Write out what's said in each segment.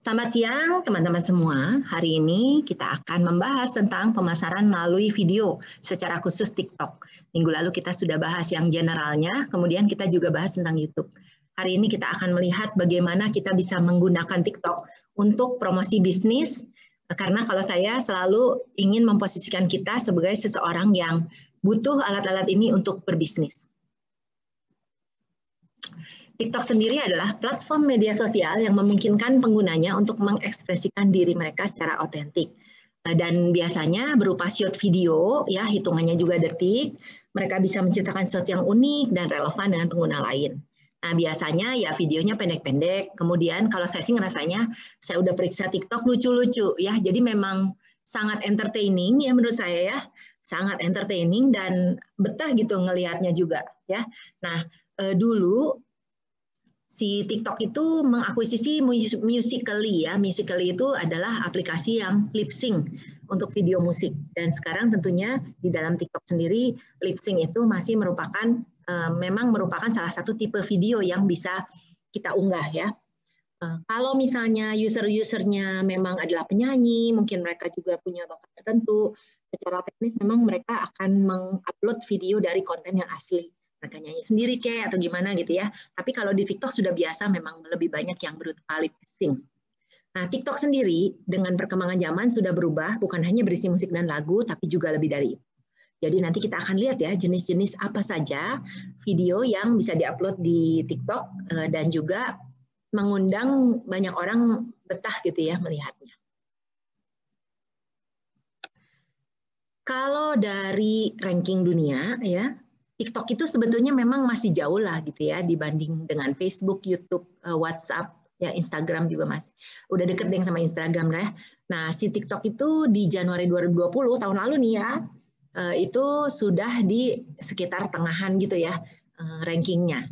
Selamat siang teman-teman semua. Hari ini kita akan membahas tentang pemasaran melalui video secara khusus TikTok. Minggu lalu kita sudah bahas yang generalnya, kemudian kita juga bahas tentang YouTube. Hari ini kita akan melihat bagaimana kita bisa menggunakan TikTok untuk promosi bisnis, karena kalau saya selalu ingin memposisikan kita sebagai seseorang yang butuh alat-alat ini untuk berbisnis. TikTok sendiri adalah platform media sosial yang memungkinkan penggunanya untuk mengekspresikan diri mereka secara otentik. Dan biasanya berupa short video, ya hitungannya juga detik, mereka bisa menciptakan sesuatu yang unik dan relevan dengan pengguna lain. Nah biasanya ya videonya pendek-pendek, kemudian kalau saya sih ngerasanya, saya udah periksa TikTok lucu-lucu ya, jadi memang sangat entertaining ya menurut saya ya, sangat entertaining dan betah gitu ngelihatnya juga ya. Nah dulu si TikTok itu mengakuisisi Musical.ly ya. Musical.ly itu adalah aplikasi yang lip sync untuk video musik. Dan sekarang tentunya di dalam TikTok sendiri lip sync itu masih memang merupakan salah satu tipe video yang bisa kita unggah ya. Kalau misalnya user-usernya memang adalah penyanyi, mungkin mereka juga punya bakat tertentu, secara teknis memang mereka akan mengupload video dari konten yang asli. Mereka nyanyi sendiri kayak atau gimana gitu ya. Tapi kalau di TikTok sudah biasa memang lebih banyak yang berupa lip sync. Nah, TikTok sendiri dengan perkembangan zaman sudah berubah, bukan hanya berisi musik dan lagu, tapi juga lebih dari itu. Jadi nanti kita akan lihat ya jenis-jenis apa saja video yang bisa diupload di TikTok dan juga mengundang banyak orang betah gitu ya melihatnya. Kalau dari ranking dunia ya, TikTok itu sebetulnya memang masih jauh lah gitu ya dibanding dengan Facebook, YouTube, WhatsApp, ya Instagram juga masih. Udah deket deh sama Instagram lah ya. Nah si TikTok itu di Januari 2020 tahun lalu nih ya, itu sudah di sekitar tengahan gitu ya rankingnya.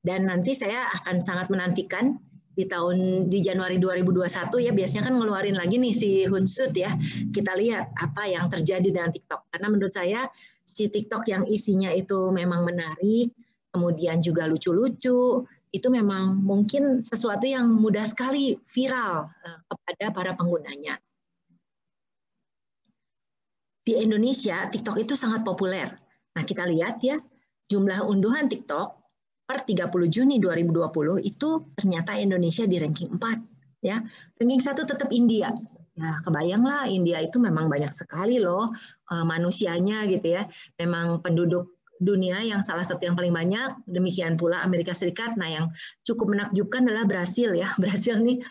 Dan nanti saya akan sangat menantikan di Januari 2021 ya biasanya kan ngeluarin lagi nih si Hootsuite ya. Kita lihat apa yang terjadi dengan TikTok. Karena menurut saya si TikTok yang isinya itu memang menarik, kemudian juga lucu-lucu, itu memang mungkin sesuatu yang mudah sekali viral kepada para penggunanya. Di Indonesia, TikTok itu sangat populer. Nah, kita lihat ya, jumlah unduhan TikTok per 30 Juni 2020 itu ternyata Indonesia di ranking 4 ya. Ranking 1 tetap India. Ya, kebayanglah India itu memang banyak sekali loh manusianya gitu ya. Memang penduduk dunia yang salah satu yang paling banyak, demikian pula Amerika Serikat. Nah, yang cukup menakjubkan adalah Brasil ya. Brasil nih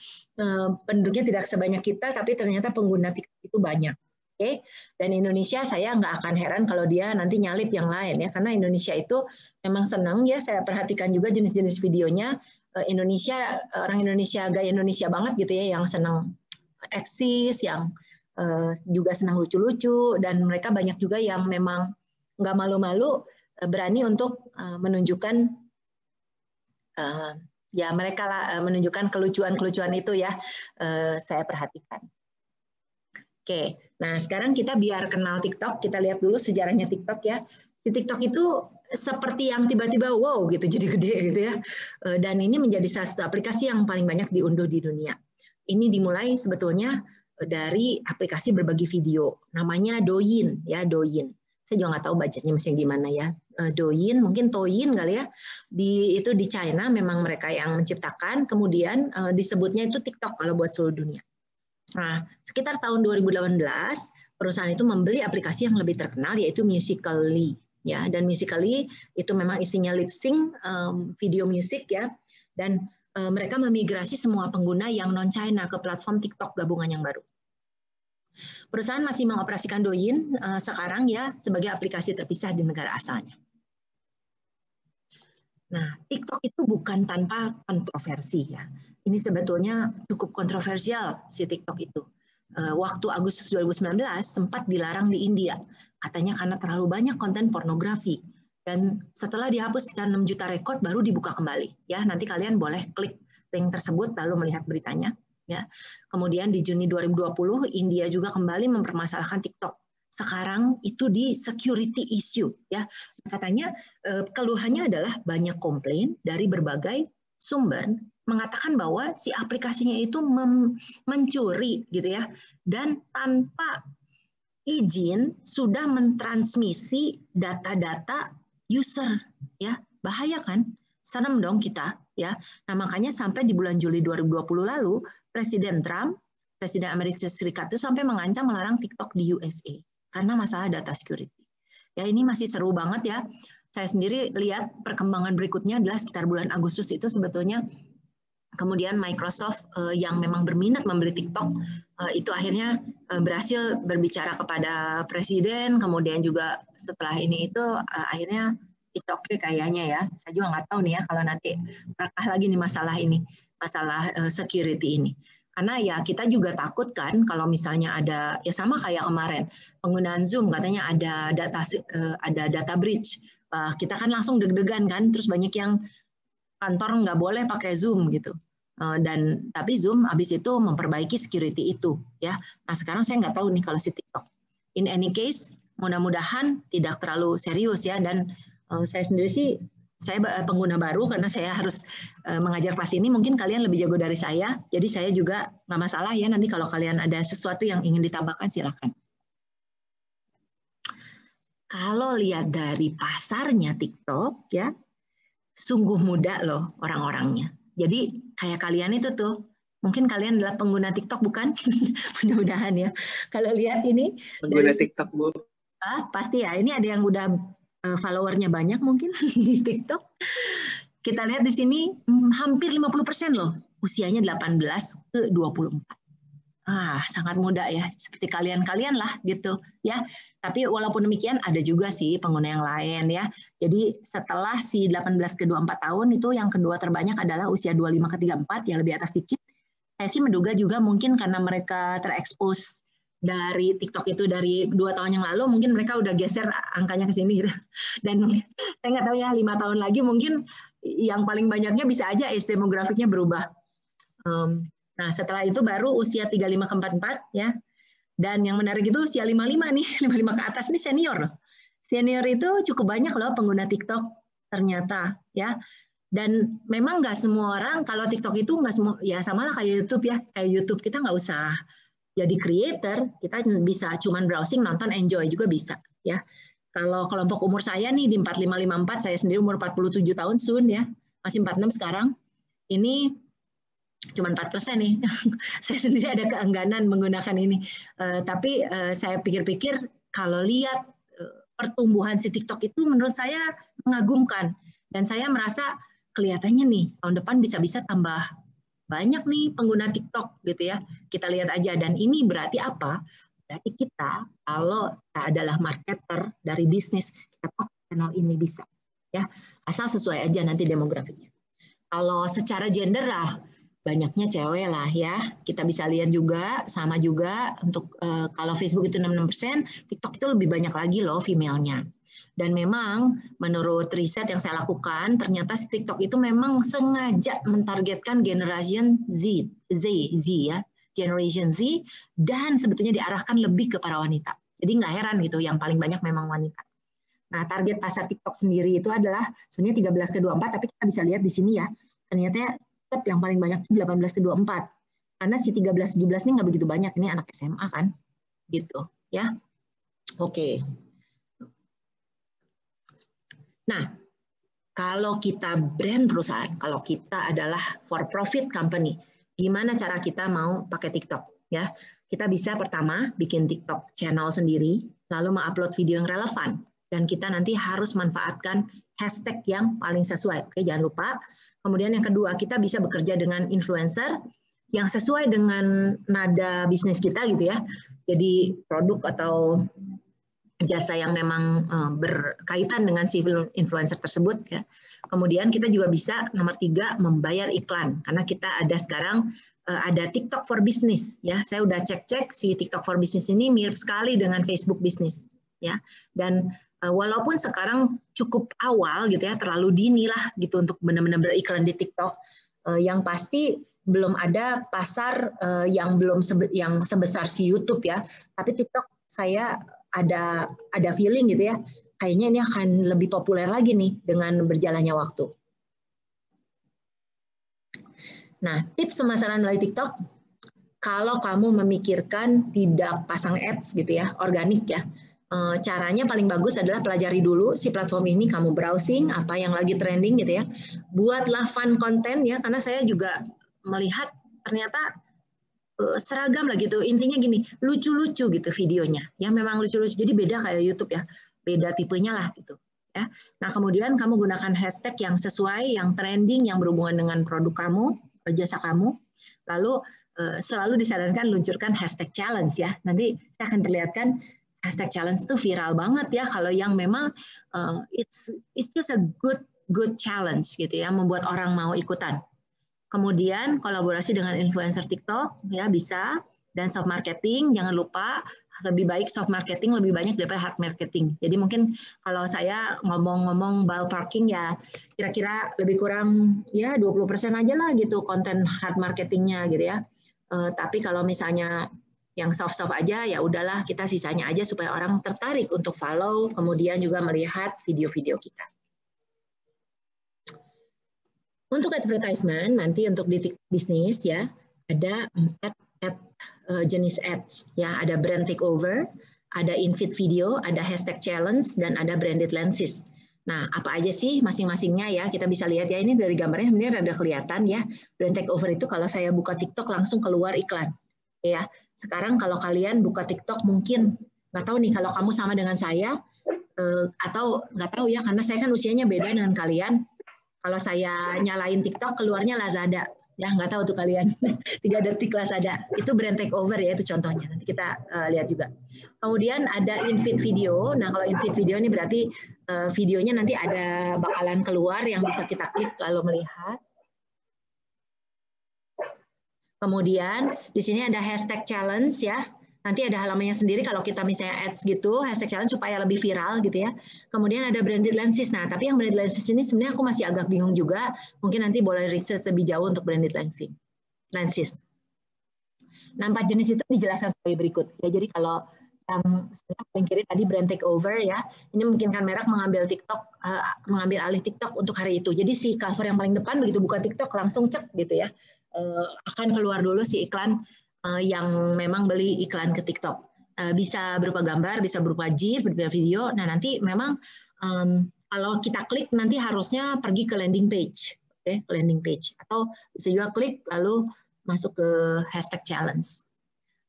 penduduknya tidak sebanyak kita tapi ternyata pengguna TikTok itu banyak. Oke, dan Indonesia saya nggak akan heran kalau dia nanti nyalip yang lain ya, karena Indonesia itu memang senang ya, saya perhatikan juga jenis-jenis videonya Indonesia, orang Indonesia gaya Indonesia banget gitu ya, yang senang eksis, yang juga senang lucu-lucu, dan mereka banyak juga yang memang nggak malu-malu berani untuk menunjukkan ya mereka lah menunjukkan kelucuan-kelucuan itu ya, saya perhatikan. Oke, nah sekarang kita biar kenal TikTok, kita lihat dulu sejarahnya TikTok ya. Di TikTok itu seperti yang tiba-tiba wow gitu, jadi gede gitu ya. Dan ini menjadi salah satu aplikasi yang paling banyak diunduh di dunia. Ini dimulai sebetulnya dari aplikasi berbagi video, namanya Douyin ya, Douyin. Saya juga nggak tahu bacanya mesti gimana ya. Douyin, mungkin Douyin kali ya. Itu di China memang mereka yang menciptakan, kemudian disebutnya itu TikTok kalau buat seluruh dunia. Nah, sekitar tahun 2018 perusahaan itu membeli aplikasi yang lebih terkenal yaitu Musical.ly ya, dan Musical.ly itu memang isinya lip sync video musik ya, dan mereka memigrasi semua pengguna yang non China ke platform TikTok gabungan yang baru. Perusahaan masih mengoperasikan Douyin sekarang ya sebagai aplikasi terpisah di negara asalnya. Nah, TikTok itu bukan tanpa kontroversi ya. Ini sebetulnya cukup kontroversial si TikTok itu. Waktu Agustus 2019 sempat dilarang di India, katanya karena terlalu banyak konten pornografi. Dan setelah dihapus sekitar 6 juta rekod baru dibuka kembali. Ya, nanti kalian boleh klik link tersebut lalu melihat beritanya. Ya. Kemudian di Juni 2020 India juga kembali mempermasalahkan TikTok. Sekarang itu di security issue ya. Katanya keluhannya adalah banyak komplain dari berbagai sumber mengatakan bahwa si aplikasinya itu mencuri gitu ya, dan tanpa izin sudah mentransmisi data-data user ya. Bahaya kan? Serem dong kita ya. Nah, makanya sampai di bulan Juli 2020 lalu Presiden Trump, Presiden Amerika Serikat itu sampai mengancam melarang TikTok di USA karena masalah data security. Ya, ini masih seru banget ya. Saya sendiri lihat perkembangan berikutnya adalah sekitar bulan Agustus itu sebetulnya kemudian Microsoft yang memang berminat membeli TikTok itu akhirnya berhasil berbicara kepada presiden, kemudian juga setelah ini itu akhirnya it's okay kayaknya ya. Saya juga nggak tahu nih ya kalau nanti merekah lagi nih masalah ini, masalah security ini. Karena ya kita juga takut kan kalau misalnya ada, ya sama kayak kemarin penggunaan Zoom katanya ada data breach. Kita kan langsung deg-degan kan, terus banyak yang kantor nggak boleh pakai Zoom gitu. Dan tapi Zoom habis itu memperbaiki security itu ya. Nah sekarang saya nggak tahu nih kalau si TikTok. In any case, mudah-mudahan tidak terlalu serius ya. Dan saya sendiri sih, saya pengguna baru karena saya harus mengajar kelas ini. Mungkin kalian lebih jago dari saya. Jadi saya juga nggak masalah ya. Nanti kalau kalian ada sesuatu yang ingin ditambahkan silakan. Kalau lihat dari pasarnya TikTok ya, sungguh muda loh orang-orangnya. Jadi kayak kalian itu tuh, mungkin kalian adalah pengguna TikTok bukan? Mudah-mudahan ya. Kalau lihat ini pengguna TikTok Bu. Pasti ya. Ini ada yang udah followernya banyak mungkin di TikTok. Kita lihat di sini hampir 50% loh. Usianya 18 ke 24. Sangat muda ya, seperti kalian-kalian lah gitu ya. Tapi walaupun demikian ada juga sih pengguna yang lain ya. Jadi setelah si 18 ke 24 tahun itu yang kedua terbanyak adalah usia 25 ke 34 yang lebih atas dikit. Saya sih menduga juga mungkin karena mereka terekspos dari TikTok itu dari 2 tahun yang lalu, mungkin mereka udah geser angkanya ke sini gitu. Dan saya nggak tahu ya 5 tahun lagi mungkin yang paling banyaknya bisa aja age demografiknya berubah. Nah, setelah itu baru usia 35 ke 44 ya. Dan yang menarik itu usia 55 nih, 55 ke atas ini senior loh. Senior itu cukup banyak loh pengguna TikTok ternyata ya. Dan memang nggak semua orang kalau TikTok itu nggak semua ya sama lah kayak YouTube ya. Kayak YouTube kita nggak usah jadi creator, kita bisa cuman browsing, nonton, enjoy juga bisa ya. Kalau kelompok umur saya nih di 4554, saya sendiri umur 47 tahun soon ya, masih 46 sekarang. Ini cuma 4% nih. Saya sendiri ada keengganan menggunakan ini. Tapi saya pikir-pikir kalau lihat pertumbuhan si TikTok itu menurut saya mengagumkan. Dan saya merasa kelihatannya nih tahun depan bisa-bisa tambah banyak nih pengguna TikTok gitu ya. Kita lihat aja. Dan ini berarti apa? Berarti kita kalau adalah marketer dari bisnis, kita pakai channel ini bisa. Ya, asal sesuai aja nanti demografiknya. Kalau secara gender banyaknya cewek lah ya. Kita bisa lihat juga, sama juga untuk kalau Facebook itu 66%, TikTok itu lebih banyak lagi loh female-nya. Dan memang menurut riset yang saya lakukan, ternyata TikTok itu memang sengaja mentargetkan generation Z ya, generation Z, dan sebetulnya diarahkan lebih ke para wanita. Jadi nggak heran gitu, yang paling banyak memang wanita. Nah, target pasar TikTok sendiri itu adalah sebenarnya 13 ke 24, tapi kita bisa lihat di sini ya, ternyata yang paling banyak itu 18 ke 24. Karena si 13-17 ini nggak begitu banyak, ini anak SMA kan, gitu ya. Oke. Nah, kalau kita brand perusahaan, kalau kita adalah for profit company, gimana cara kita mau pakai TikTok? Ya, kita bisa pertama bikin TikTok channel sendiri, lalu mengupload video yang relevan, dan kita nanti harus manfaatkan hashtag yang paling sesuai. Oke, jangan lupa. Kemudian yang kedua, kita bisa bekerja dengan influencer yang sesuai dengan nada bisnis kita gitu ya. Jadi produk atau jasa yang memang berkaitan dengan si influencer tersebut ya. Kemudian kita juga bisa nomor 3 membayar iklan karena kita ada sekarang ada TikTok for Business ya. Saya udah cek-cek si TikTok for Business ini mirip sekali dengan Facebook Business ya. Dan walaupun sekarang cukup awal gitu ya, terlalu dini lah gitu untuk benar-benar beriklan di TikTok, yang pasti belum ada pasar yang yang sebesar si YouTube ya. Tapi TikTok saya ada feeling gitu ya, kayaknya ini akan lebih populer lagi nih dengan berjalannya waktu. Nah, tips pemasaran melalui TikTok, kalau kamu memikirkan tidak pasang ads gitu ya, organik ya, caranya paling bagus adalah pelajari dulu si platform ini, kamu browsing apa yang lagi trending gitu ya. Buatlah fun content ya, karena saya juga melihat ternyata seragam lah gitu. Intinya gini, lucu-lucu gitu videonya. Ya memang lucu-lucu. Jadi beda kayak YouTube ya. Beda tipenya lah gitu. Ya. Nah, kemudian kamu gunakan hashtag yang sesuai, yang trending, yang berhubungan dengan produk kamu, jasa kamu. Lalu selalu disarankan luncurkan hashtag challenge ya. Nanti saya akan perlihatkan hashtag challenge itu viral banget ya kalau yang memang it's just a good challenge gitu ya, membuat orang mau ikutan. Kemudian kolaborasi dengan influencer TikTok ya bisa, dan soft marketing jangan lupa, lebih baik soft marketing lebih banyak daripada hard marketing. Jadi mungkin kalau saya ngomong-ngomong ballparking ya kira-kira lebih kurang ya 20% aja lah gitu konten hard marketingnya gitu ya. Tapi kalau misalnya yang soft-soft aja ya udahlah kita sisanya aja supaya orang tertarik untuk follow, kemudian juga melihat video-video kita. Untuk advertisement, nanti untuk di bisnis ya, ada 4 jenis ads. Ya, ada brand takeover, ada in-feed video, ada hashtag challenge, dan ada branded lenses. Nah, apa aja sih masing-masingnya ya? Kita bisa lihat ya, ini dari gambarnya sebenarnya ada kelihatan ya. Brand takeover itu kalau saya buka TikTok langsung keluar iklan. Ya, sekarang kalau kalian buka TikTok mungkin, nggak tahu nih kalau kamu sama dengan saya, atau nggak tahu ya, karena saya kan usianya beda dengan kalian. Kalau saya nyalain TikTok, keluarnya Lazada. Ya, nggak tahu tuh kalian. 3 detik Lazada. Itu brand takeover ya, itu contohnya. Nanti kita lihat juga. Kemudian ada in-feed video. Nah, kalau in-feed video ini berarti videonya nanti ada bakalan keluar yang bisa kita klik lalu melihat. Kemudian di sini ada hashtag challenge ya. Nanti ada halamannya sendiri kalau kita misalnya ads gitu, hashtag challenge supaya lebih viral gitu ya. Kemudian ada branded lenses. Nah, tapi yang branded lenses ini sebenarnya aku masih agak bingung juga. Mungkin nanti boleh research lebih jauh untuk branded lenses. Nah, 4 jenis itu dijelaskan sebagai berikut. Ya, jadi kalau yang paling kiri tadi brand takeover ya, ini memungkinkan merek mengambil TikTok, mengambil alih TikTok untuk hari itu. Jadi si cover yang paling depan begitu buka TikTok langsung cek gitu ya, akan keluar dulu si iklan yang memang beli iklan ke TikTok. Bisa berupa gambar, bisa berupa GIF, berupa video. Nah, nanti memang kalau kita klik nanti harusnya pergi ke landing page, ke landing page. Atau bisa juga klik lalu masuk ke hashtag challenge.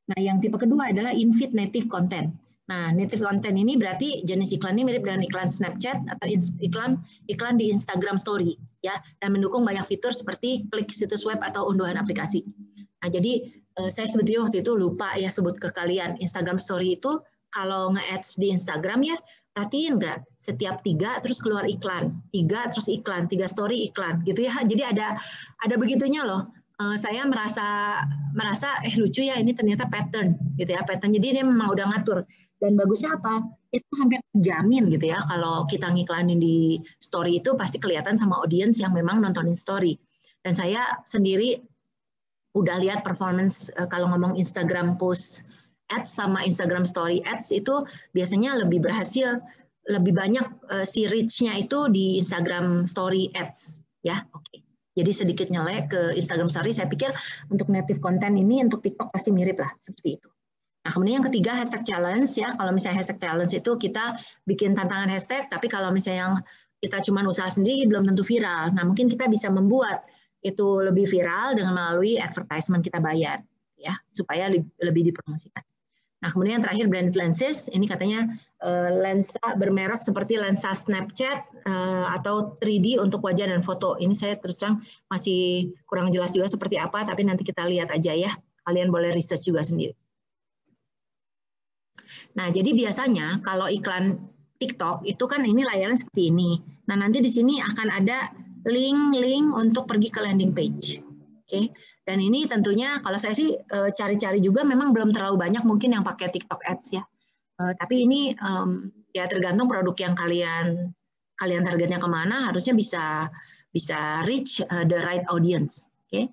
Nah, yang tipe kedua adalah in-feed native content. Nah, native content ini berarti jenis iklannya mirip dengan iklan Snapchat atau iklan di Instagram Story, ya, dan mendukung banyak fitur seperti klik situs web atau unduhan aplikasi. Nah, jadi saya sebetulnya waktu itu lupa ya sebut ke kalian, Instagram Story itu kalau nge-ads di Instagram ya, perhatiin nggak? Setiap 3 terus keluar iklan, 3 terus iklan, 3 story iklan, gitu ya. Jadi ada begitunya loh. Saya merasa lucu ya, ini ternyata pattern gitu ya, pattern. Jadi dia memang udah ngatur. Dan bagusnya apa? Itu hampir jamin gitu ya, kalau kita ngiklanin di story itu pasti kelihatan sama audiens yang memang nontonin story. Dan saya sendiri udah lihat performance kalau ngomong Instagram post ads sama Instagram story ads itu biasanya lebih berhasil, lebih banyak si reach-nya itu di Instagram story ads ya. Oke. Jadi sedikit nyelek ke Instagram story, saya pikir untuk native content ini untuk TikTok pasti mirip lah seperti itu. Nah, kemudian yang ketiga hashtag challenge ya. Kalau misalnya hashtag challenge itu kita bikin tantangan hashtag, tapi kalau misalnya yang kita cuma usaha sendiri belum tentu viral. Nah, mungkin kita bisa membuat itu lebih viral dengan melalui advertisement kita bayar ya, supaya lebih dipromosikan. Nah, kemudian yang terakhir branded lenses, ini katanya lensa bermerek seperti lensa Snapchat atau 3D untuk wajah dan foto. Ini saya terus terang masih kurang jelas juga seperti apa, tapi nanti kita lihat aja ya. Kalian boleh research juga sendiri. Nah, jadi biasanya kalau iklan TikTok itu kan ini layarnya seperti ini. Nah, nanti di sini akan ada link untuk pergi ke landing page. Oke. Dan ini tentunya kalau saya sih cari-cari juga memang belum terlalu banyak mungkin yang pakai TikTok Ads ya. Tapi ini ya tergantung produk yang kalian targetnya kemana, harusnya bisa reach the right audience. Oke.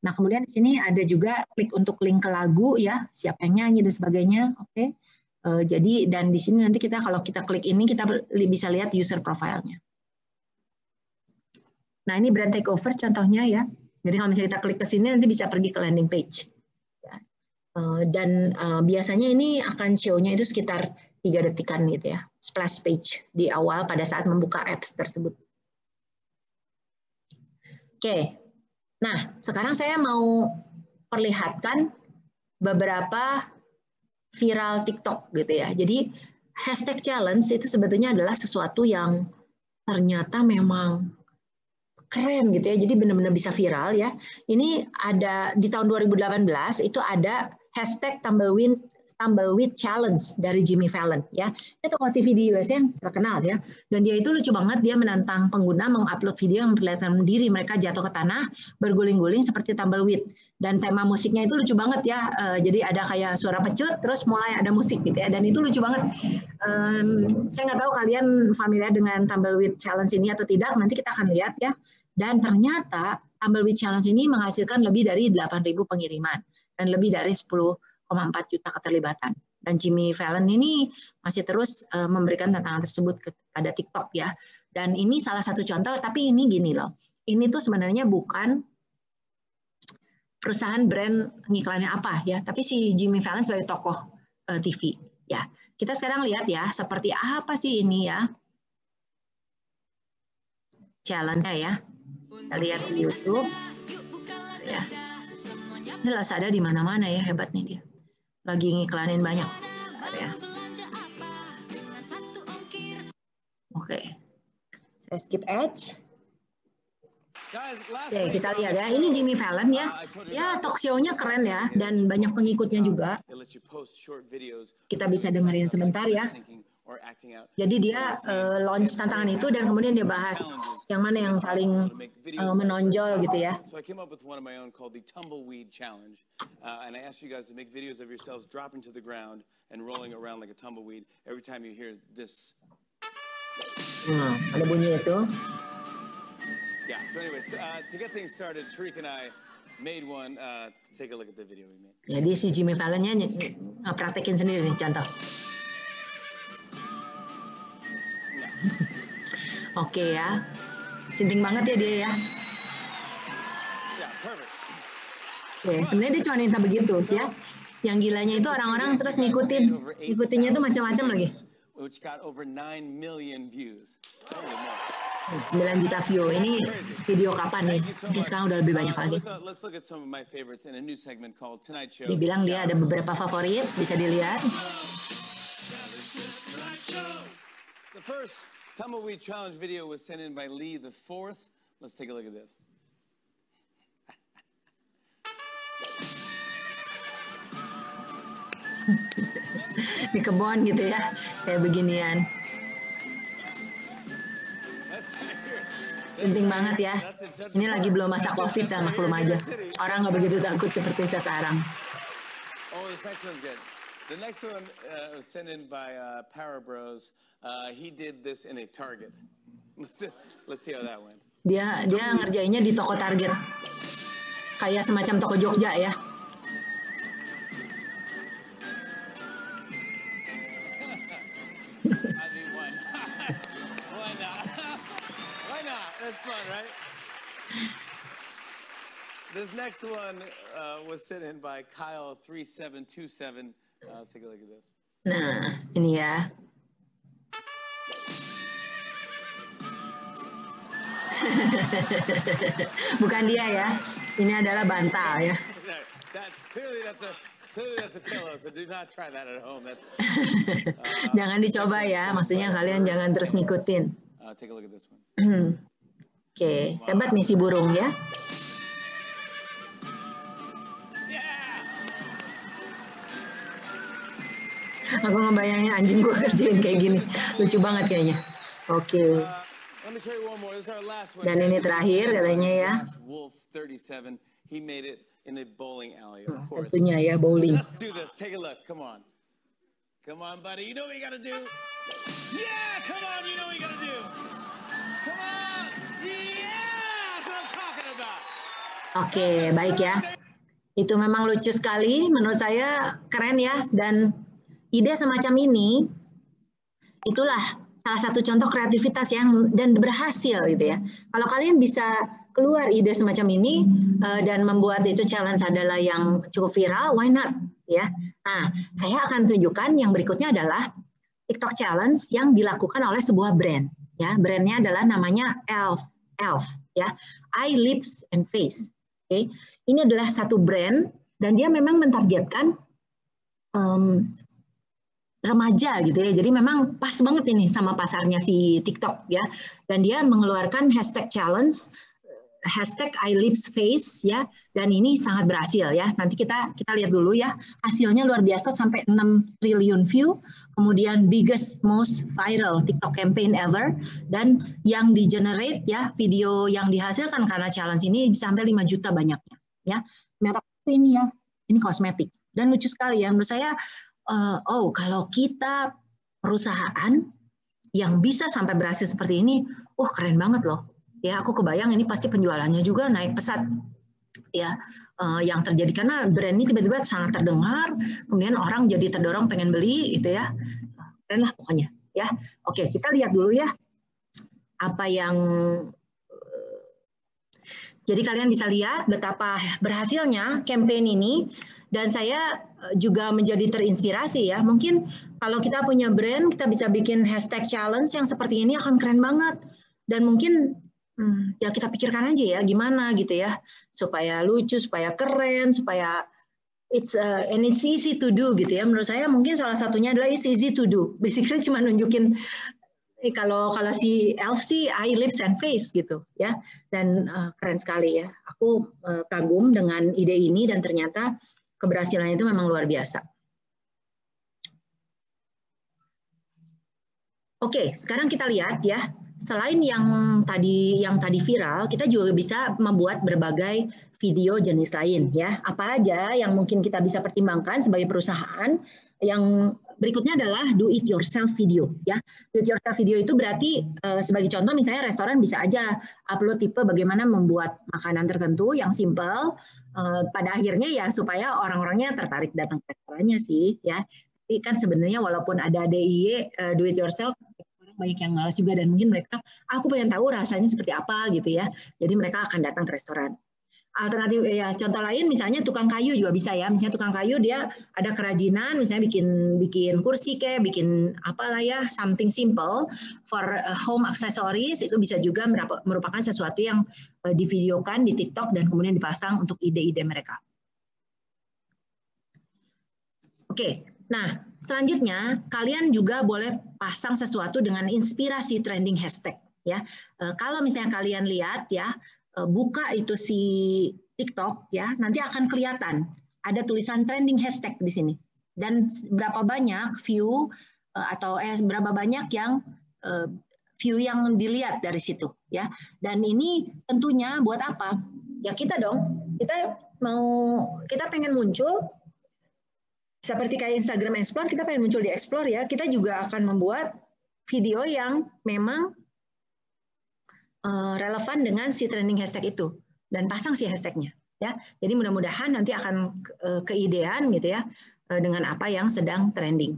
Nah, kemudian di sini ada juga klik untuk link ke lagu ya, siapa yang nyanyi dan sebagainya. Oke. Jadi dan di sini nanti kalau kita klik ini kita bisa lihat user profile-nya. Nah, ini brand takeover contohnya ya. Jadi kalau misalnya kita klik ke sini nanti bisa pergi ke landing page. Dan biasanya ini akan show-nya itu sekitar 3 detikan gitu ya, splash page di awal pada saat membuka apps tersebut. Oke, nah sekarang saya mau perlihatkan beberapa viral TikTok gitu ya. Jadi hashtag challenge itu sebetulnya adalah sesuatu yang ternyata memang keren gitu ya. Jadi benar-benar bisa viral ya. Ini ada di tahun 2018 itu ada hashtag Tumbleweed Challenge dari Jimmy Fallon ya. Itu tokoh TV di USA yang terkenal ya. Dan dia itu lucu banget, dia menantang pengguna mengupload video yang memperlihatkan diri mereka jatuh ke tanah berguling-guling seperti tumbleweed. Dan tema musiknya itu lucu banget ya. Jadi ada kayak suara pecut terus mulai ada musik gitu ya. Dan itu lucu banget. Saya nggak tahu kalian familiar dengan Tumbleweed Challenge ini atau tidak. Nanti kita akan lihat ya. Dan ternyata Tumbleweed Challenge ini menghasilkan lebih dari 8.000 pengiriman dan lebih dari 10,4 juta keterlibatan. Dan Jimmy Fallon ini masih terus memberikan tantangan tersebut kepada TikTok ya. Dan ini salah satu contoh, tapi ini gini loh. Ini tuh sebenarnya bukan perusahaan brand ngiklannya apa ya, tapi si Jimmy Fallon sebagai tokoh TV ya. Kita sekarang lihat ya, seperti apa sih ini ya challenge-nya ya. Kita lihat di YouTube ya. Ini Lazada di mana-mana ya, hebat nih dia. Lagi ngiklanin banyak ya. Oke. Saya skip ads. Oke, kita lihat ya. Ini Jimmy Fallon ya. Ya, talk show-nya keren ya dan banyak pengikutnya juga. Kita bisa dengerin sebentar ya. Jadi dia launch tantangan itu dan kemudian dia bahas yang mana yang paling menonjol gitu ya. So I came up with one of my own called the Tumbleweed Challenge, and I asked you guys to make videos of yourselves dropping to the ground and rolling around like a tumbleweed every time you hear this. Ada bunyi itu. Yeah. So anyways, to get things started, Tariq and I made one. Take a look at the video we made. Jadi si Jimmy Fallon-nya praktekin sendiri nih contoh. Oke ya, sinting banget ya dia ya. Oke, sebenarnya dia cuma minta begitu ya. Yang gilanya itu orang-orang terus ngikutinnya tuh macam-macam lagi. 9 juta view. Ini video kapan nih? Ini sekarang udah lebih banyak lagi. Dibilang dia ada beberapa favorit, bisa dilihat. The first Tumbleweed Challenge video was sent in by Lee the 4th. Let's take a look at this. Di kebun gitu ya, kayak beginian. Penting banget ya. Ini lagi belum masa COVID ya, maklum aja. Orang nggak begitu takut seperti sekarang. Oh, this next one's good. The next one was sent in by Para Bros. He did this in a Target. Let's see how that went. Dia ngerjainnya di toko Target. Kayak semacam toko Jogja ya. I mean, why not? Why not? Why not? That's fun, right? This next one was sent in by Kyle3727. Let's take a look at this. Nah, ini ya. Bukan dia ya. Ini adalah bantal ya. Clearly that's a pillow, so do not try that at home. That's Jangan dicoba ya. Maksudnya kalian jangan terus ngikutin. Take a look at this one. Oke, hebat nih si burung ya. Aku ngebayangin anjing gue kerjain kayak gini. Lucu banget kayaknya. Oke. Dan ini terakhir katanya ya. Tentunya ya, bowling. Let's do this. Take a look. Come on. Come on, buddy. You know what you gotta do? Yeah, come on. You know what you gotta do. Come on. Yeah, that's what I'm talking about. Oke, baik ya. Itu memang lucu sekali. Menurut saya keren ya. Dan ide semacam ini, itulah salah satu contoh kreativitas yang dan berhasil gitu ya. Kalau kalian bisa keluar ide semacam ini dan membuat itu challenge adalah yang cukup viral, why not? Ya. Nah, saya akan tunjukkan yang berikutnya adalah TikTok challenge yang dilakukan oleh sebuah brand. Ya, brandnya adalah namanya Elf. Ya, Eye, Lips, and Face. Oke, ini adalah satu brand dan dia memang mentargetkan remaja gitu ya. Jadi memang pas banget ini sama pasarnya si TikTok ya. Dan dia mengeluarkan hashtag challenge, hashtag #ILipsFace ya. Dan ini sangat berhasil ya. Nanti kita lihat dulu ya. Hasilnya luar biasa sampai 6 triliun view. Kemudian biggest most viral TikTok campaign ever. Dan yang di-generate ya, video yang dihasilkan karena challenge ini bisa sampai 5 juta banyaknya ya. Merek ini ya. Ini kosmetik. Dan lucu sekali ya menurut saya. Kalau kita perusahaan yang bisa sampai berhasil seperti ini, keren banget loh. Ya, aku kebayang ini pasti penjualannya juga naik pesat. Ya, yang terjadi karena brand ini tiba-tiba sangat terdengar, kemudian orang jadi terdorong pengen beli, gitu ya. Keren lah pokoknya. Ya, oke, kita lihat dulu ya apa yang. Jadi kalian bisa lihat betapa berhasilnya campaign ini dan saya juga menjadi terinspirasi ya. Mungkin kalau kita punya brand, kita bisa bikin hashtag challenge yang seperti ini akan keren banget. Dan mungkin ya kita pikirkan aja ya gimana gitu ya. Supaya lucu, supaya keren, supaya it's easy to do gitu ya. Menurut saya mungkin salah satunya adalah it's easy to do. Basically cuma nunjukin kalau si Elf sih eye, lips, and face gitu ya, dan keren sekali ya. Aku kagum dengan ide ini dan ternyata keberhasilannya itu memang luar biasa. Oke, sekarang kita lihat ya. Selain yang tadi viral, kita juga bisa membuat berbagai video jenis lain ya. Apa aja yang mungkin kita bisa pertimbangkan sebagai perusahaan. Yang berikutnya adalah do it yourself video ya. Do it yourself video itu berarti sebagai contoh misalnya restoran bisa aja upload tipe bagaimana membuat makanan tertentu yang simple, pada akhirnya ya supaya orang-orangnya tertarik datang ke restorannya sih ya. Tapi kan sebenarnya walaupun ada DIY do it yourself, banyak yang malas juga dan mungkin mereka aku pengen tahu rasanya seperti apa gitu ya. Jadi mereka akan datang ke restoran. Alternatif ya, contoh lain misalnya tukang kayu juga bisa ya. Misalnya tukang kayu dia ada kerajinan, misalnya bikin kursi kayak, bikin apalah ya, something simple for home accessories, itu bisa juga merupakan sesuatu yang divideokan di TikTok dan kemudian dipasang untuk ide-ide mereka. Oke, nah selanjutnya kalian juga boleh pasang sesuatu dengan inspirasi trending hashtag ya. Kalau misalnya kalian lihat ya, buka itu si TikTok ya, nanti akan kelihatan ada tulisan trending hashtag di sini dan berapa banyak view atau berapa banyak yang view yang dilihat dari situ ya. Dan ini tentunya buat apa? Ya kita dong, kita pengen muncul seperti kayak Instagram Explore, kita pengen muncul di Explore ya. Kita juga akan membuat video yang memang relevan dengan si trending hashtag itu dan pasang si hashtagnya ya. Jadi mudah-mudahan nanti akan keidean gitu ya dengan apa yang sedang trending.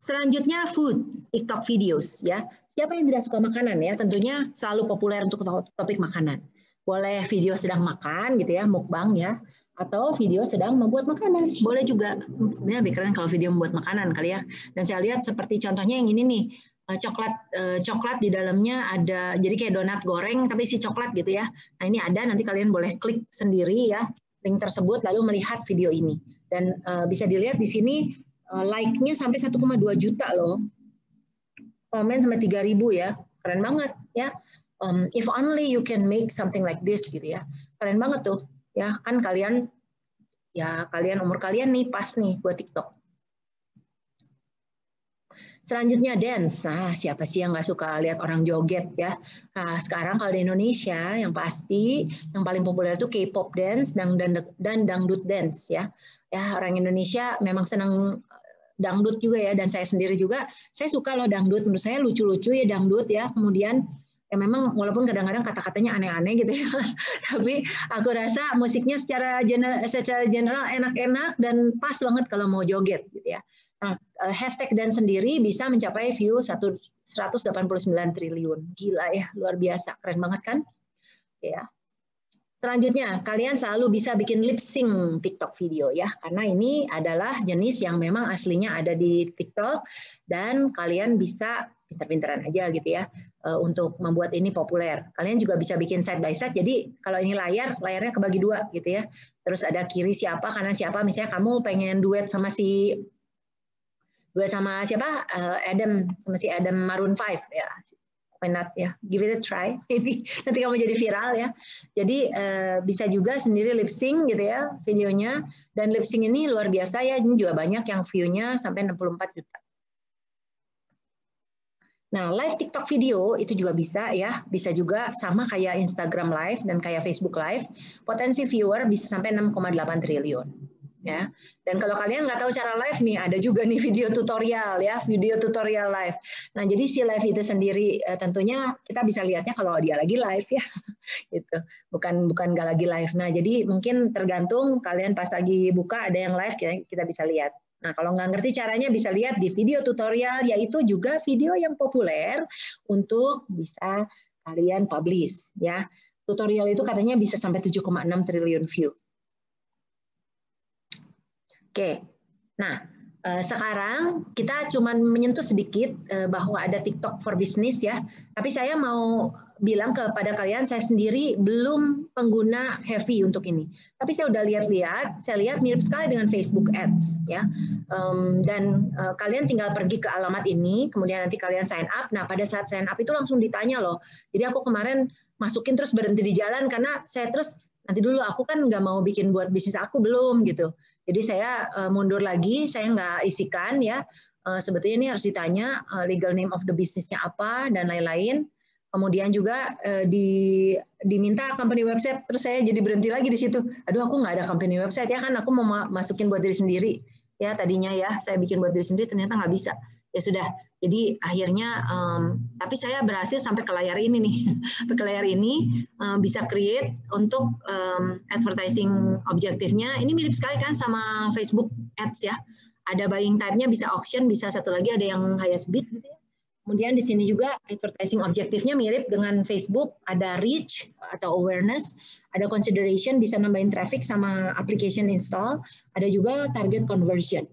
Selanjutnya food TikTok videos ya. Siapa yang tidak suka makanan ya? Tentunya selalu populer untuk topik makanan. Boleh video sedang makan gitu ya, mukbang ya, atau video sedang membuat makanan. Boleh juga. Sebenarnya lebih keren kalau video membuat makanan kali ya. Dan saya lihat seperti contohnya yang ini nih. Coklat di dalamnya ada, jadi kayak donat goreng tapi isi coklat gitu ya. Nah ini ada, nanti kalian boleh klik sendiri ya link tersebut lalu melihat video ini dan bisa dilihat di sini like-nya sampai 1,2 juta loh, komen sampai 3.000 ya, keren banget ya. If only you can make something like this gitu ya, keren banget tuh ya. Kan kalian umur kalian nih pas nih buat TikTok. Selanjutnya dance. Nah, siapa sih yang nggak suka lihat orang joget ya? Nah, sekarang kalau di Indonesia yang pasti yang paling populer itu K-pop dance dan dangdut dance ya. Ya, orang Indonesia memang senang dangdut juga ya, dan saya sendiri juga saya suka loh dangdut. Menurut saya lucu-lucu ya dangdut ya. Kemudian ya memang walaupun kadang-kadang kata-katanya aneh-aneh gitu ya, tapi aku rasa musiknya secara general enak-enak dan pas banget kalau mau joget gitu ya. Nah, hashtag dan sendiri bisa mencapai view 189 triliun. Gila ya, luar biasa, keren banget kan? Ya. Selanjutnya, kalian selalu bisa bikin lip sync TikTok video ya, karena ini adalah jenis yang memang aslinya ada di TikTok dan kalian bisa pinter-pinteran aja gitu ya untuk membuat ini populer. Kalian juga bisa bikin side by side. Jadi kalau ini layarnya kebagi dua gitu ya. Terus ada kiri siapa, kanan siapa. Misalnya kamu pengen duet sama siapa? Adam sama si Adam Maroon 5 ya. Why not ya, give it a try, maybe nanti kamu jadi viral ya. Jadi bisa juga sendiri lip sync gitu ya videonya, dan lip sync ini luar biasa ya, ini juga banyak yang view-nya sampai 64 juta. Nah, live TikTok video itu juga bisa ya, bisa juga sama kayak Instagram Live dan kayak Facebook Live, potensi viewer bisa sampai 6,8 triliun. Ya. Dan kalau kalian nggak tahu cara live nih, ada juga nih video tutorial ya, video tutorial live. Nah, jadi si live itu sendiri tentunya kita bisa lihatnya kalau dia lagi live ya, gitu. Bukan nggak lagi live. Nah, jadi mungkin tergantung kalian pas lagi buka ada yang live kita bisa lihat. Nah, kalau nggak ngerti caranya bisa lihat di video tutorial, yaitu juga video yang populer untuk bisa kalian publish ya. Tutorial itu katanya bisa sampai 7,6 triliun view. Oke, nah sekarang kita cuma menyentuh sedikit bahwa ada TikTok for Business ya, tapi saya mau bilang kepada kalian, saya sendiri belum pengguna heavy untuk ini, tapi saya udah lihat-lihat, saya lihat mirip sekali dengan Facebook Ads ya, dan kalian tinggal pergi ke alamat ini, kemudian nanti kalian sign up. Nah pada saat sign up itu langsung ditanya loh, jadi aku kemarin masukin terus berhenti di jalan karena saya terus nanti dulu aku kan nggak mau bikin buat bisnis aku belum gitu. Jadi saya mundur lagi, saya nggak isikan ya. Sebetulnya ini harus ditanya legal name of the business-nya apa dan lain-lain. Kemudian juga diminta company website, terus saya jadi berhenti lagi di situ. Aduh, aku nggak ada company website ya kan, aku mau masukin buat diri sendiri. Ya tadinya ya saya bikin buat diri sendiri, ternyata nggak bisa. Ya sudah. Jadi akhirnya, tapi saya berhasil sampai ke layar ini nih, sampai ke layar ini bisa create untuk advertising objektifnya. Ini mirip sekali kan sama Facebook Ads ya. Ada buying type-nya, bisa auction, bisa satu lagi ada yang highest bid gitu ya. Kemudian di sini juga advertising objektifnya mirip dengan Facebook, ada reach atau awareness, ada consideration, bisa nambahin traffic sama application install, ada juga target conversion.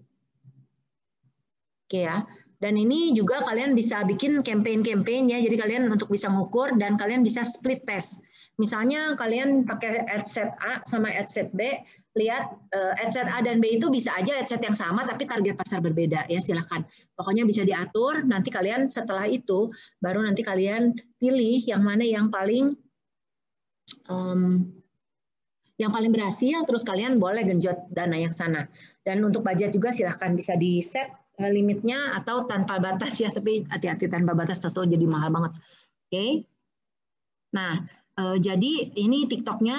Oke ya. Dan ini juga kalian bisa bikin campaign ya, jadi kalian untuk bisa ngukur dan kalian bisa split test. Misalnya kalian pakai adset A sama adset B, lihat adset A dan B itu bisa aja adset yang sama tapi target pasar berbeda ya, silahkan. Pokoknya bisa diatur, nanti kalian setelah itu baru nanti kalian pilih yang mana yang paling berhasil, terus kalian boleh genjot dana yang sana. Dan untuk budget juga silahkan bisa di set limitnya atau tanpa batas ya, tapi hati-hati tanpa batas tentu jadi mahal banget. Oke. Nah, jadi ini TikToknya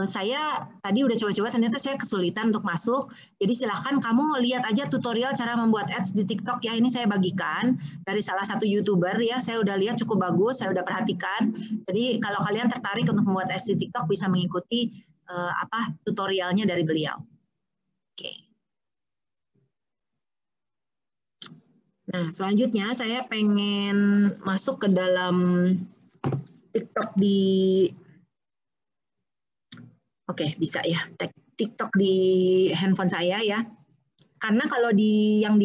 saya tadi udah coba-coba, ternyata saya kesulitan untuk masuk. Jadi silahkan kamu lihat aja tutorial cara membuat ads di TikTok ya. Ini saya bagikan dari salah satu YouTuber ya. Saya udah lihat cukup bagus, saya udah perhatikan. Jadi kalau kalian tertarik untuk membuat ads di TikTok bisa mengikuti tutorialnya dari beliau. Oke. Nah, selanjutnya saya pengen masuk ke dalam TikTok Oke, bisa ya, TikTok di handphone saya ya. Karena kalau yang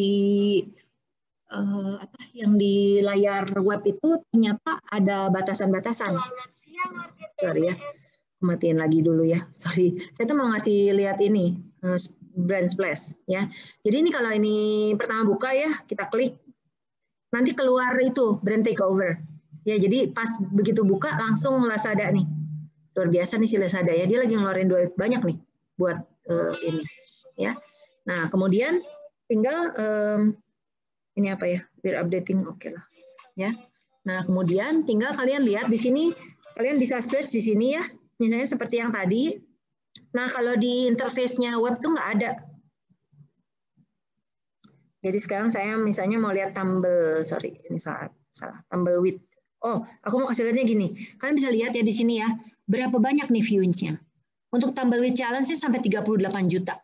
di layar web itu ternyata ada batasan-batasan. Sorry ya, matiin lagi dulu ya. Sorry, saya tuh mau ngasih lihat ini. Brand Splash ya. Jadi ini kalau ini pertama buka ya, kita klik, nanti keluar itu brand takeover. Ya, jadi pas begitu buka langsung Lazada nih. Luar biasa nih si Lazada ya, dia lagi ngeluarin duit banyak nih buat ini ya. Nah, kemudian tinggal ini apa ya? Biar updating oke lah ya. Nah, kemudian tinggal kalian lihat di sini, kalian bisa search di sini ya. Misalnya seperti yang tadi. Nah, kalau di interface-nya web tuh nggak ada. Jadi sekarang saya misalnya mau lihat ini salah, Tumbleweed. Oh, aku mau kasih lihatnya gini. Kalian bisa lihat ya di sini ya, berapa banyak nih views-nya. Untuk Tumbleweed Challenge-nya sampai 38 juta.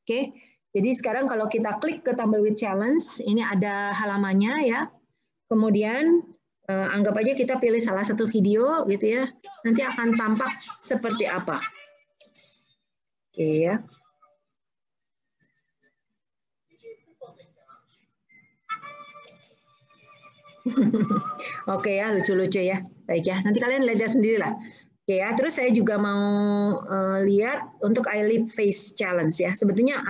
Oke, Jadi sekarang kalau kita klik ke Tumbleweed Challenge, ini ada halamannya ya. Kemudian anggap aja kita pilih salah satu video gitu ya. Nanti akan tampak seperti apa. Oke ya. Oke ya, lucu-lucu ya. Baik ya, nanti kalian lihat sendiri lah. Oke ya, terus saya juga mau lihat untuk eyelid face challenge ya. Sebetulnya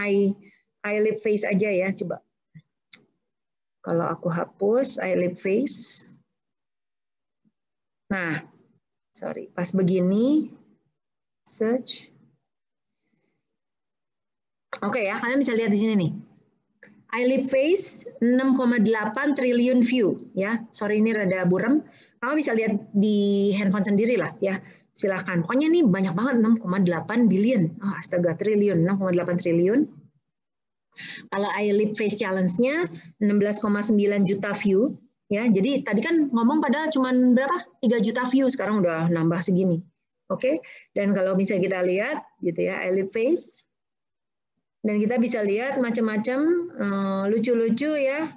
eyelid face aja ya, coba. Kalau aku hapus eyelid face. Nah, sorry, pas begini, search. Oke ya, kalian bisa lihat di sini nih. Eyelid face 6,8 triliun view ya. Sorry ini rada buram. Kamu bisa lihat di handphone sendiri lah ya. Silakan. Pokoknya ini banyak banget 6,8 billion. Oh, astaga triliun, 6,8 triliun. Kalau eyelid face challenge-nya 16,9 juta view ya. Jadi tadi kan ngomong padahal cuma berapa? 3 juta view, sekarang udah nambah segini. Oke. Dan kalau bisa kita lihat gitu ya, eyelid face. Dan kita bisa lihat macam-macam lucu-lucu ya.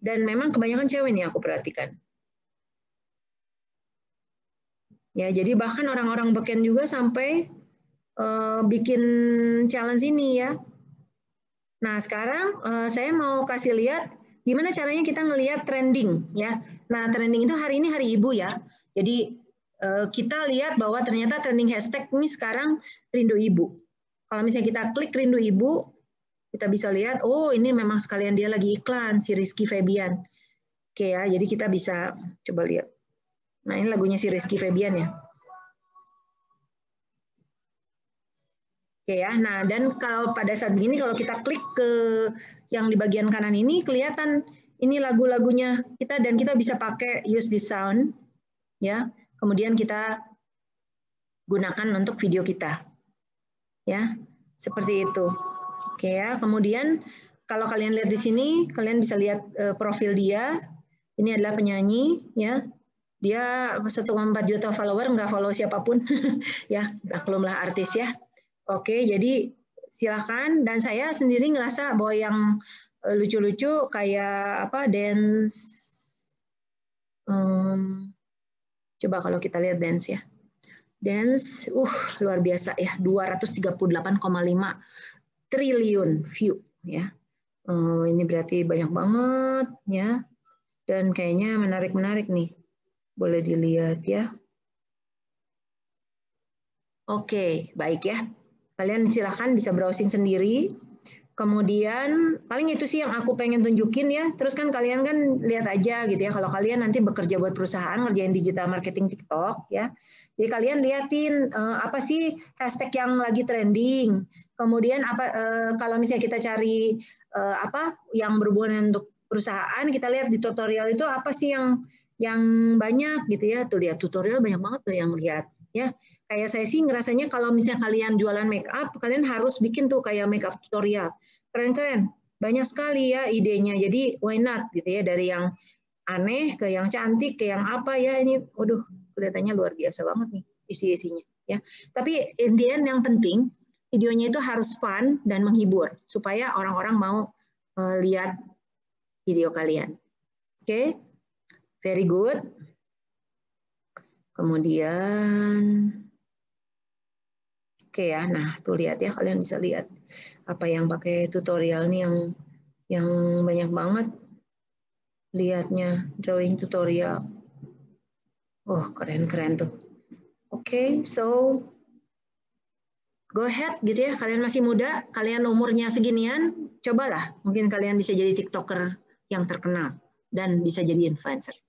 Dan memang kebanyakan cewek nih aku perhatikan. Ya, jadi bahkan orang-orang beken juga sampai bikin challenge ini ya. Nah, sekarang saya mau kasih lihat gimana caranya kita ngelihat trending ya. Nah, trending itu hari ini hari Ibu ya. Jadi kita lihat bahwa ternyata trending hashtag ini sekarang Rindu Ibu. Kalau misalnya kita klik Rindu Ibu, kita bisa lihat, oh ini memang sekalian dia lagi iklan, si Rizky Febian. Oke ya, jadi kita bisa coba lihat. Nah ini lagunya si Rizky Febian ya. Oke ya, nah dan kalau pada saat begini, kalau kita klik ke yang di bagian kanan ini, kelihatan ini lagu-lagunya kita dan kita bisa pakai use this sound. Ya, kemudian kita gunakan untuk video kita. Ya, seperti itu. Oke ya, kemudian kalau kalian lihat di sini, kalian bisa lihat profil dia. Ini adalah penyanyi, ya. Dia 1,4 juta follower, nggak follow siapapun, ya. Maklumlah artis ya. Oke, jadi silakan. Dan saya sendiri ngerasa bahwa yang lucu-lucu kayak apa dance. Coba kalau kita lihat dance ya. Dance, luar biasa ya, 238,5 triliun view ya. Ini berarti banyak banget ya. Dan kayaknya menarik-menarik nih. Boleh dilihat ya. Oke, baik ya. Kalian silakan bisa browsing sendiri. Kemudian paling itu sih yang aku pengen tunjukin ya. Terus kan kalian kan lihat aja gitu ya. Kalau kalian nanti bekerja buat perusahaan ngerjain digital marketing TikTok ya. Jadi kalian liatin apa sih hashtag yang lagi trending. Kemudian apa kalau misalnya kita cari apa yang berhubungan untuk perusahaan, kita lihat di tutorial itu apa sih yang banyak gitu ya. Tuh lihat tutorial banyak banget tuh yang lihat ya. Kayak saya sih ngerasanya kalau misalnya kalian jualan make up, kalian harus bikin tuh kayak make up tutorial. Keren-keren. Banyak sekali ya idenya. Jadi why not gitu ya, dari yang aneh ke yang cantik ke yang apa ya, ini waduh kelihatannya luar biasa banget nih isi-isinya ya. Tapi in the end yang penting videonya itu harus fun dan menghibur supaya orang-orang mau lihat video kalian. Oke. Very good. Kemudian oke ya, nah tuh lihat ya, kalian bisa lihat apa yang pakai tutorial nih yang banyak banget lihatnya, drawing tutorial. Oh keren-keren tuh. Oke, so go ahead gitu ya, kalian masih muda, kalian umurnya seginian, cobalah, mungkin kalian bisa jadi TikToker yang terkenal dan bisa jadi influencer.